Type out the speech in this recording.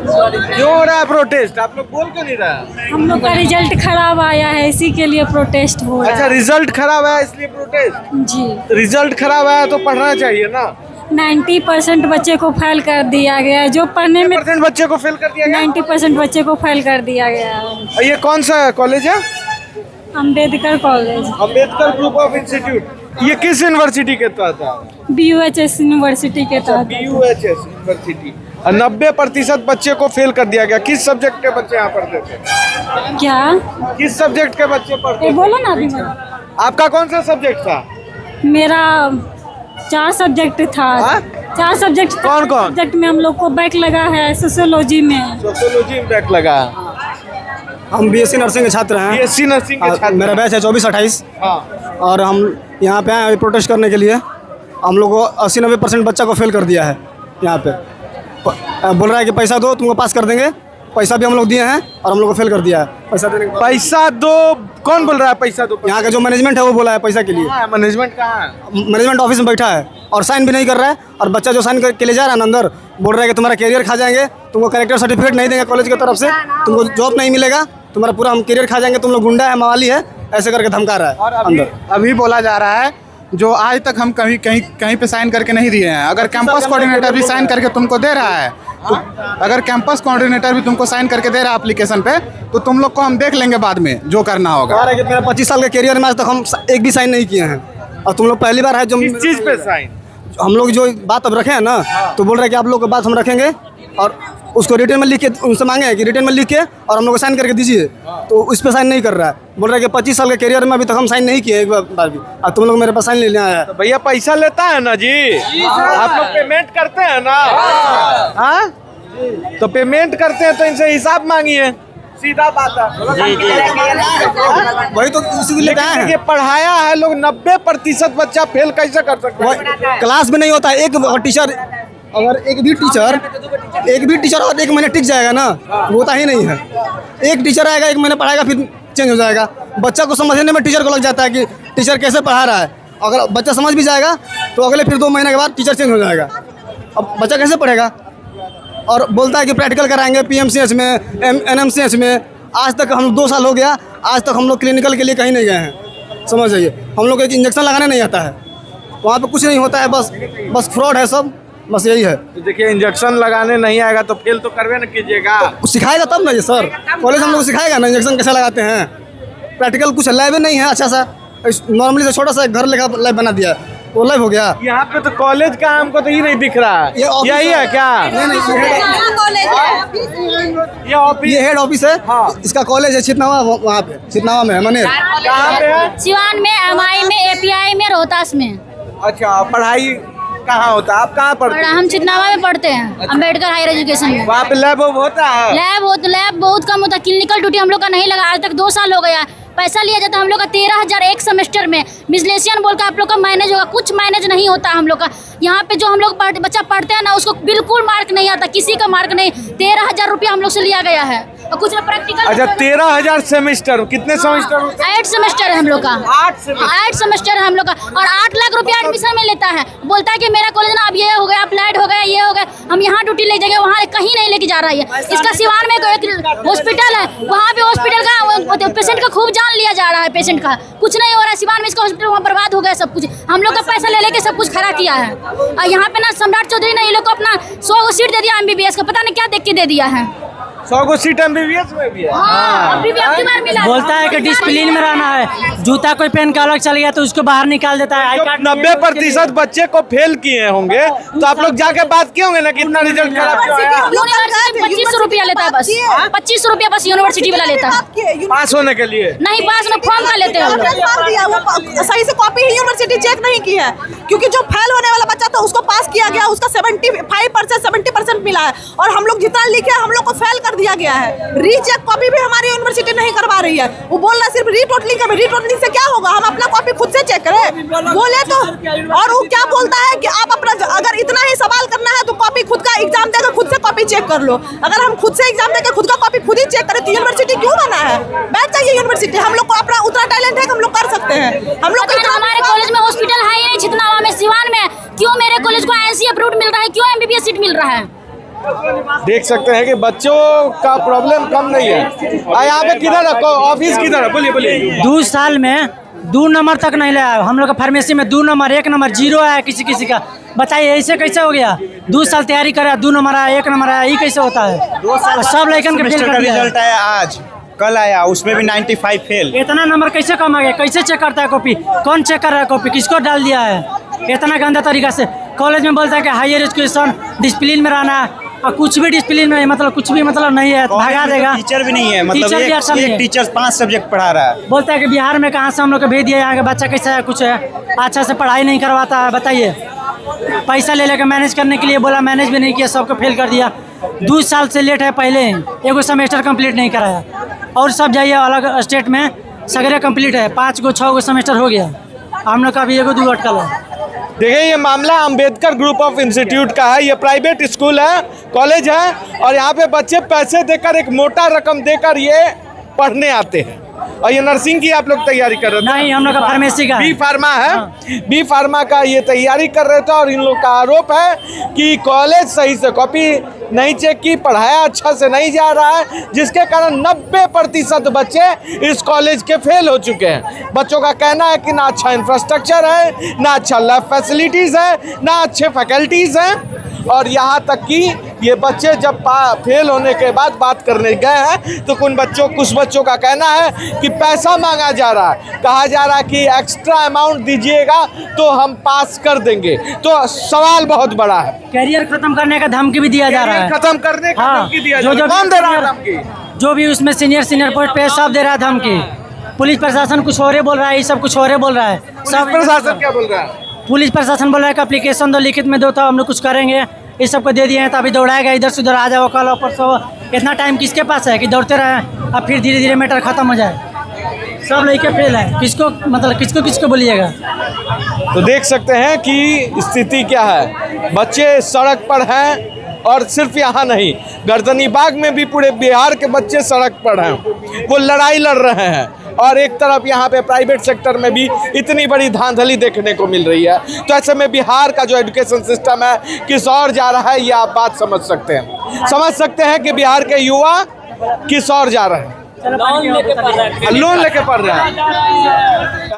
क्यों हो रहा है प्रोटेस्ट? आप लोग बोल क्यों नहीं रहा? हम लोग का रिजल्ट खराब आया है, इसी के लिए प्रोटेस्ट हो रहा अच्छा, है। रिजल्ट खराब है इसलिए प्रोटेस्ट? जी, रिजल्ट खराब आया तो पढ़ना चाहिए ना। 90% बच्चे को फेल कर दिया गया है। जो पढ़ने में 90% बच्चे को फेल कर दिया गया। 90% बच्चे को फेल कर दिया गया है। ये कौन सा कॉलेज है? Ambedkar college, Ambedkar group of institute. ये किस यूनिवर्सिटी के तहत है? BUHS यूनिवर्सिटी के तहत। BUHS university. 90% बच्चे को फेल कर दिया गया। किस सब्जेक्ट के बच्चे यहाँ पढ़ते थे? क्या? किस सब्जेक्ट के बच्चे पढ़ते थे? बोलो ना अभी। आपका कौन सा सब्जेक्ट था? मेरा 4 सब्जेक्ट था। हाँ? 4 सब्जेक्ट। कौन कौन? सब्जेक्ट में हम लोग को बैक लगा है। सोशियोलॉजी में में बैक लगा। हम BSc नर्सिंग के छात्र हैं। BSc नर्सिंग के छात्र। मेरा बैच है 24-28। हाँ। और हम यहाँ पे आए प्रोटेस्ट करने के लिए। हम लोग को 80-90% बच्चा को फेल कर दिया है यहाँ पे। बोल रहा है कि पैसा दो, तुमको पास कर देंगे। पैसा भी हम लोग दिए हैं और हम लोग को फेल कर दिया है। पैसा देने के बाद पैसा दो? कौन बोल रहा है पैसा दो? यहाँ का जो मैनेजमेंट है वो बोला है पैसा के लिए। मैनेजमेंट कहाँ है? मैनेजमेंट ऑफिस में बैठा है और साइन भी नहीं कर रहा है। और बच्चा जो साइन के लिए जा रहा है ना अंदर, बोल रहा है कि तुम्हारा कैरियर खा जाएंगे, तुमको कैरेक्टर सर्टिफिकेट नहीं देंगे कॉलेज की तरफ से, तुमको जॉब नहीं मिलेगा, तुम्हारा पूरा हम कैरियर खा जाएंगे, तुम लोग गुंडा है, मवाली है, ऐसे करके धमका रहा है। और अंदर अभी बोला जा रहा है जो आज तक हम कहीं पे साइन करके नहीं दिए हैं। अगर कैंपस कोऑर्डिनेटर भी साइन करके तुमको दे रहा है तो अगर कैंपस कोऑर्डिनेटर भी तुमको साइन करके दे रहा है एप्लीकेशन पे, तो तुम लोग को हम देख लेंगे बाद में जो करना होगा। मेरा 25 साल के कैरियर में आज तक हम एक भी साइन नहीं किए हैं और तुम लोग पहली बार है जो किस चीज पे साइन? हम लोग जो बात अब रखे हैं ना, तो बोल रहे हैं कि आप लोग की बात हम रखेंगे और उसको रिटर्न में लिख के उनसे मांगे हैं कि रिटर्न में लिख के और हम लोग को साइन करके दीजिए, तो उस पर साइन नहीं कर रहा है। बोल रहा है कि 25 साल के कैरियर में अभी तक हम साइन नहीं किए एक बार भी, और तुम लोग मेरे पास साइन लेने आया है। तो भैया पैसा लेता है ना जी? आप लोग पेमेंट करते हैं ना? हाँ, तो पेमेंट करते हैं तो इनसे हिसाब मांगिए, सीधा बात है। वही तो उसी को लेकर आए ये हैं। पढ़ाया है लोग। 90% बच्चा फेल कैसे कर सकता है? क्लास में नहीं होता है। एक टीचर अगर एक भी टीचर और एक महीने टिक जाएगा ना, होता ही नहीं है। एक टीचर आएगा, 1 महीने पढ़ाएगा, फिर चेंज हो जाएगा। बच्चा को समझने में टीचर को लग जाता है कि टीचर कैसे पढ़ा रहा है। अगर बच्चा समझ भी जाएगा तो अगले फिर 2 महीने के बाद टीचर चेंज हो जाएगा। अब बच्चा कैसे पढ़ेगा? और बोलता है कि प्रैक्टिकल कराएंगे PMCH में, NMCH में। आज तक हम 2 साल हो गया, आज तक हम लोग क्लिनिकल के लिए कहीं नहीं गए हैं। समझ जाइए, हम लोग एक इंजेक्शन लगाने नहीं आता है। वहाँ पे कुछ नहीं होता है, बस फ्रॉड है सब, बस यही है। तो देखिए, इंजेक्शन लगाने नहीं आएगा तो फेल तो करवे न कीजिएगा। तो सिखाएगा तब ना ये सर, कॉलेज हम लोग सिखाएगा ना इंजेक्शन कैसे लगाते हैं। प्रैक्टिकल कुछ लैब नहीं है अच्छा सा, नॉर्मली से छोटा सा घर लेखा लैब बना दिया, वो लैब हो गया। यहाँ पे तो कॉलेज का हमको तो ये नहीं दिख रहा है। यही है क्या? ये हेड ऑफिस है। इसका कॉलेज है चितनावा, वहाँ पे चितनावा में है। मनेर कहाँ पे है? सिवान में, MI में, API में, रोहतास में। अच्छा, पढ़ाई कहाँ होता है? आप कहाँ पढ़ते हैं? हम चितनावा में पढ़ते हैं, अम्बेडकर हायर एजुकेशन में। वहाँ पे लैब होता है? लैब बहुत कम होता है। क्लिनिकल ड्यूटी हम लोग का नहीं लगा आज तक, 2 साल हो गया। पैसा लिया जाता है हम लोग का 13,000 एक सेमेस्टर में। मिसलेशियन बोल के आप लोग का मैनेज होगा, कुछ मैनेज नहीं होता हम लोग का। यहाँ पे जो हम लोग बच्चा पढ़ते हैं ना, उसको बिल्कुल मार्क नहीं आता, किसी का मार्क नहीं। 13,000 रुपया हम लोग से लिया गया है और कुछ में प्रैक्टिकल। अच्छा, 13,000 सेमेस्टर? कितने सेमेस्टर? 8 सेमेस्टर है हम लोग का। 8 सेमेस्टर है हम लोग का और 8 लाख रुपया एडमिशन में लेता है। बोलता है कि मेरा कॉलेज ना अब ये हो गया, अप्लाइड हो गया, ये हो गया, हम यहाँ ड्यूटी ले जाएंगे, वहाँ कहीं नहीं लेके जा रहा है। इसका सिवान में एक हॉस्पिटल है, वहाँ पे हॉस्पिटल का पेशेंट का खूब जान लिया जा रहा है। पेशेंट का कुछ नहीं हो रहा है। सिवान में इसका हॉस्पिटल वहाँ बर्बाद हो गया सब कुछ। हम लोग का पैसा ले लेके सब कुछ खड़ा किया है। और यहाँ पे ना सम्राट चौधरी ने ये लोग को अपना 100 सीट दे दिया MBBS का, पता नहीं क्या देख के दे दिया है। 100 सीट MBBS में भी है? अभी भी आपकी बार मिला। बोलता है कि डिसिप्लिन में रहना है। जूता कोई पहन के अलग चल गया तो उसको बाहर निकाल देता है। 90% बच्चे को फेल किए होंगे तो आप लोग जाके बात किए होंगे ना कि इतना रिजल्ट खराब क्यों आया? यूनिवर्सिटी 2500 रुपया लेता है बस। 2500 रुपया बस यूनिवर्सिटी वाला लेता है पास होने के लिए। नहीं, पास में फॉर्म का लेते हैं। वो सही से कॉपी ही यूनिवर्सिटी चेक नहीं की है, क्योंकि जो फेल होने वाला बच्चा था उसको पास किया गया, उसका 75% 70% मिला है और हम लोग जितना लिखे हम लोग को फेल कर दिया गया है। रीचेक कॉपी भी हमारी यूनिवर्सिटी नहीं करवा रही है। वो बोल रहा है सिर्फ रीटोटलिंग का। रीटोटलिंग से क्या होगा? हम अपना कॉपी खुद से चेक करें बोले तो। और वो क्या बोलता है कि आप अपना अगर इतना ही सवाल करना है तो कॉपी खुद का एग्जाम देकर खुद से कॉपी चेक कर लो। अगर हम खुद से एग्जाम देकर खुद का कॉपी खुद ही चेक करें तो यूनिवर्सिटी क्यों बना है? बैठ जाइए यूनिवर्सिटी। हम लोग को अपना उतना टैलेंट है कि हम लोग कर सकते हैं। हम लोग हमारे कॉलेज में हॉस्पिटल है ही नहीं। चितनावा में, सिवान में क्यों मेरे कॉलेज को INC अप्रूव्ड मिल रहा है? क्यों MBBS सीट मिल रहा है? देख सकते हैं कि बच्चों का प्रॉब्लम कम नहीं है। यहाँ पे किधर है ऑफिस, किधर है? बोलिए बोलिए। 2 साल में 2 नंबर तक नहीं लाया। हम लोग का फार्मेसी में 2 नंबर 1 नंबर 0 आया किसी का। बताइए ऐसे कैसे हो गया? 2 साल तैयारी करा, 2 नंबर आया 1 नंबर आया, ये कैसे होता है? 2 साल सब लड़कन के फेल कर दिया। रिजल्ट आया आज, कल आया, उसमें भी 95 फेल। इतना नंबर कैसे कम आ गया? कैसे चेक करता है कॉपी? कौन चेक कर रहा है कॉपी? किसको डाल दिया है इतना गंदा तरीका से? कॉलेज में बोलता है कि हायर एजुकेशन डिसिप्लिन में रहना है, और कुछ भी डिसिप्लिन में मतलब कुछ भी मतलब नहीं है, भगा देगा। टीचर भी नहीं है, मतलब टीचर भी अच्छा नहीं एक है। टीचर 5 सब्जेक्ट पढ़ा रहा है। बोलता है कि बिहार में कहाँ से हम लोग को भेज दिया, यहाँ का बच्चा कैसा है, कुछ है अच्छा से पढ़ाई नहीं करवाता है। बताइए, पैसा ले लेकर मैनेज करने के लिए बोला, मैनेज भी नहीं किया, सबको फेल कर दिया। 2 साल से लेट है, पहले एगो सेमेस्टर कंप्लीट नहीं कराया। और सब जाइए अलग स्टेट में सगरे कंप्लीट है, 5 गो 6 गो सेमेस्टर हो गया, हम लोग का अभी 1 2 अटकल है। देखिए ये मामला अंबेडकर ग्रुप ऑफ इंस्टीट्यूट का है। ये प्राइवेट स्कूल है, कॉलेज है, और यहाँ पे बच्चे पैसे देकर, एक मोटा रकम देकर ये पढ़ने आते हैं। और ये नर्सिंग की आप लोग तैयारी कर रहे थे? नहीं, हम लोग का फार्मेसी का बी फार्मा है। बी फार्मा का ये तैयारी कर रहे थे, और इन लोग का आरोप है कि कॉलेज सही से कॉपी नहीं चेक की, पढ़ाया अच्छा से नहीं जा रहा है, जिसके कारण 90% बच्चे इस कॉलेज के फेल हो चुके हैं। बच्चों का कहना है कि ना अच्छा इंफ्रास्ट्रक्चर है, ना अच्छा लैब फैसिलिटीज़ है, ना अच्छे फैकल्टीज़ हैं। और यहाँ तक कि ये बच्चे जब फेल होने के बाद बात करने गए हैं तो कुछ बच्चों का कहना है कि पैसा मांगा जा रहा है, कहा जा रहा है कि एक्स्ट्रा अमाउंट दीजिएगा तो हम पास कर देंगे। तो सवाल बहुत बड़ा है। कैरियर खत्म करने का धमकी भी दिया जा रहा है। खत्म करने का धमकी दिया जा रहा है। कौन दे रहा है धमकी? जो भी उसमें सीनियर पोस्ट पे सब दे रहा है धमकी। पुलिस प्रशासन कुछ और बोल रहा है, ये सब कुछ और बोल रहा है। सब प्रशासन क्या बोल रहा है? पुलिस प्रशासन बोल रहा है कि एप्लीकेशन दो, लिखित में दो, तो हम लोग कुछ करेंगे। इस सबको दे दिए हैं तो अभी दौड़ाएगा, इधर से उधर आ जाओ, कल परसों। इतना टाइम किसके पास है कि दौड़ते रहें, अब फिर धीरे धीरे मैटर खत्म हो जाए। सब लड़के फेल है, किसको बोलिएगा? तो देख सकते हैं कि स्थिति क्या है। बच्चे सड़क पर हैं, और सिर्फ यहाँ नहीं, गर्दनीबाग में भी पूरे बिहार के बच्चे सड़क पर हैं, वो लड़ाई लड़ रहे हैं। और एक तरफ यहाँ पे प्राइवेट सेक्टर में भी इतनी बड़ी धांधली देखने को मिल रही है। तो ऐसे में बिहार का जो एजुकेशन सिस्टम है किस और जा रहा है, ये आप बात समझ सकते हैं कि बिहार के युवा किस और जा रहे हैं। लोन लेके पढ़ रहे हैं।